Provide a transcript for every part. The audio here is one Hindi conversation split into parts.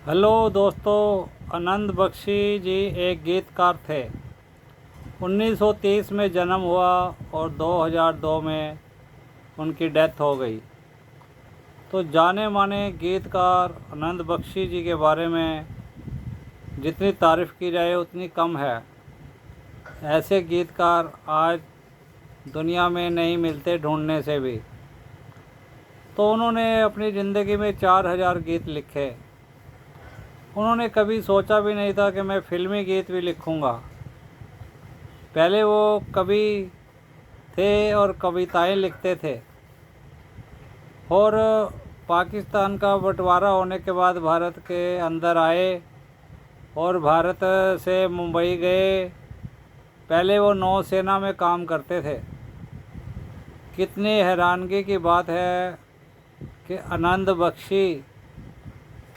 हेलो दोस्तों, आनंद बख्शी जी एक गीतकार थे। 1930 में जन्म हुआ और 2002 में उनकी डेथ हो गई। तो जाने माने गीतकार आनंद बख्शी जी के बारे में जितनी तारीफ़ की जाए उतनी कम है। ऐसे गीतकार आज दुनिया में नहीं मिलते ढूंढने से भी। तो उन्होंने अपनी ज़िंदगी में 4000 गीत लिखे। उन्होंने कभी सोचा भी नहीं था कि मैं फिल्मी गीत भी लिखूंगा। पहले वो कवि थे और कविताएं लिखते थे, और पाकिस्तान का बंटवारा होने के बाद भारत के अंदर आए और भारत से मुंबई गए। पहले वो नौसेना में काम करते थे। कितनी हैरानगी की बात है कि आनंद बख्शी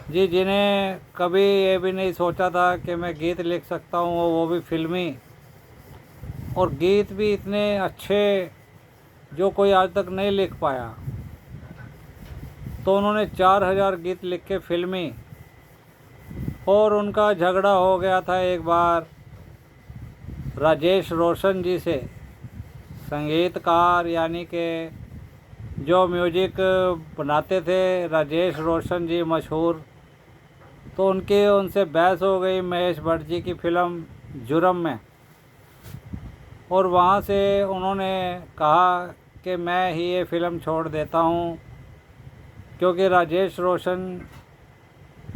जी, जिन्हें कभी ये भी नहीं सोचा था कि मैं गीत लिख सकता हूँ, वो भी फिल्मी, और गीत भी इतने अच्छे जो कोई आज तक नहीं लिख पाया। तो उन्होंने 4000 गीत लिखे फिल्मी। और उनका झगड़ा हो गया था एक बार राजेश रोशन जी से, संगीतकार यानी कि जो म्यूजिक बनाते थे राजेश रोशन जी मशहूर। तो उनसे बहस हो गई महेश भट्ट जी की फिल्म जुर्म में, और वहाँ से उन्होंने कहा कि मैं ही ये फ़िल्म छोड़ देता हूँ, क्योंकि राजेश रोशन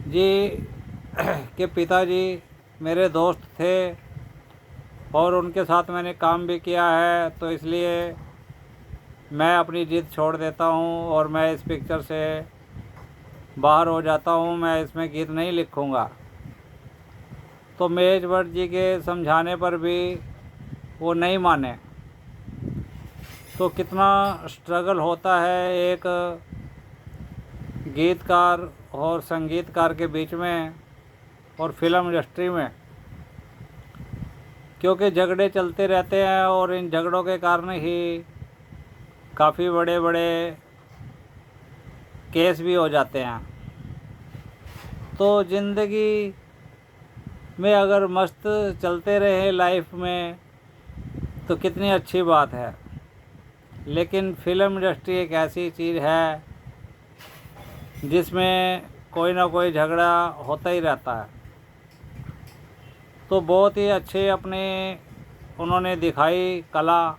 जी के पिताजी मेरे दोस्त थे और उनके साथ मैंने काम भी किया है। तो इसलिए मैं अपनी ज़िद छोड़ देता हूँ और मैं इस पिक्चर से बाहर हो जाता हूँ, मैं इसमें गीत नहीं लिखूँगा। तो महेश भट्ट जी के समझाने पर भी वो नहीं माने। तो कितना स्ट्रगल होता है एक गीतकार और संगीतकार के बीच में और फिल्म इंडस्ट्री में, क्योंकि झगड़े चलते रहते हैं और इन झगड़ों के कारण ही काफ़ी बड़े बड़े केस भी हो जाते हैं। तो ज़िंदगी में अगर मस्त चलते रहे लाइफ में तो कितनी अच्छी बात है। लेकिन फिल्म इंडस्ट्री एक ऐसी चीज़ है जिसमें कोई ना कोई झगड़ा होता ही रहता है। तो बहुत ही अच्छे अपने उन्होंने दिखाई कला,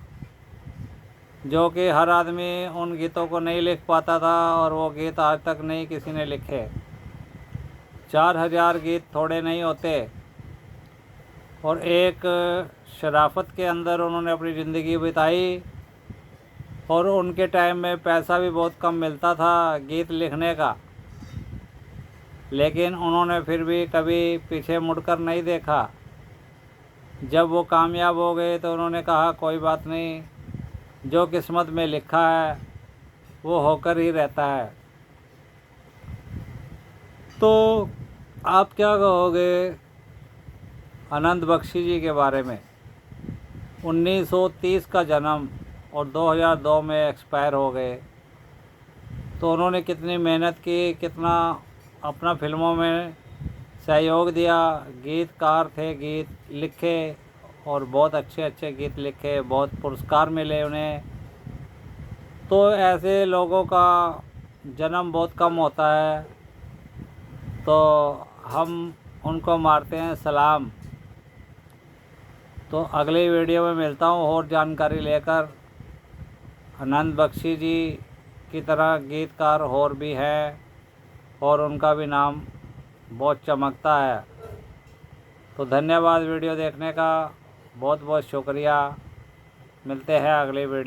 जो कि हर आदमी उन गीतों को नहीं लिख पाता था, और वो गीत आज तक नहीं किसी ने लिखे। 4000 गीत थोड़े नहीं होते, और एक शराफत के अंदर उन्होंने अपनी ज़िंदगी बिताई। और उनके टाइम में पैसा भी बहुत कम मिलता था गीत लिखने का, लेकिन उन्होंने फिर भी कभी पीछे मुड़कर नहीं देखा। जब वो कामयाब हो गए तो उन्होंने कहा कोई बात नहीं, जो किस्मत में लिखा है वो होकर ही रहता है। तो आप क्या कहोगे आनंद बख्शी जी के बारे में? 1930 का जन्म और 2002 में एक्सपायर हो गए। तो उन्होंने कितनी मेहनत की, कितना अपना फिल्मों में सहयोग दिया। गीतकार थे, गीत लिखे और बहुत अच्छे अच्छे गीत लिखे, बहुत पुरस्कार मिले उन्हें। तो ऐसे लोगों का जन्म बहुत कम होता है, तो हम उनको मारते हैं सलाम। तो अगली वीडियो में मिलता हूँ और जानकारी लेकर। आनंद बख्शी जी की तरह गीतकार और भी हैं, और उनका भी नाम बहुत चमकता है। तो धन्यवाद वीडियो देखने का, बहुत बहुत शुक्रिया। मिलते हैं अगली वीडियो।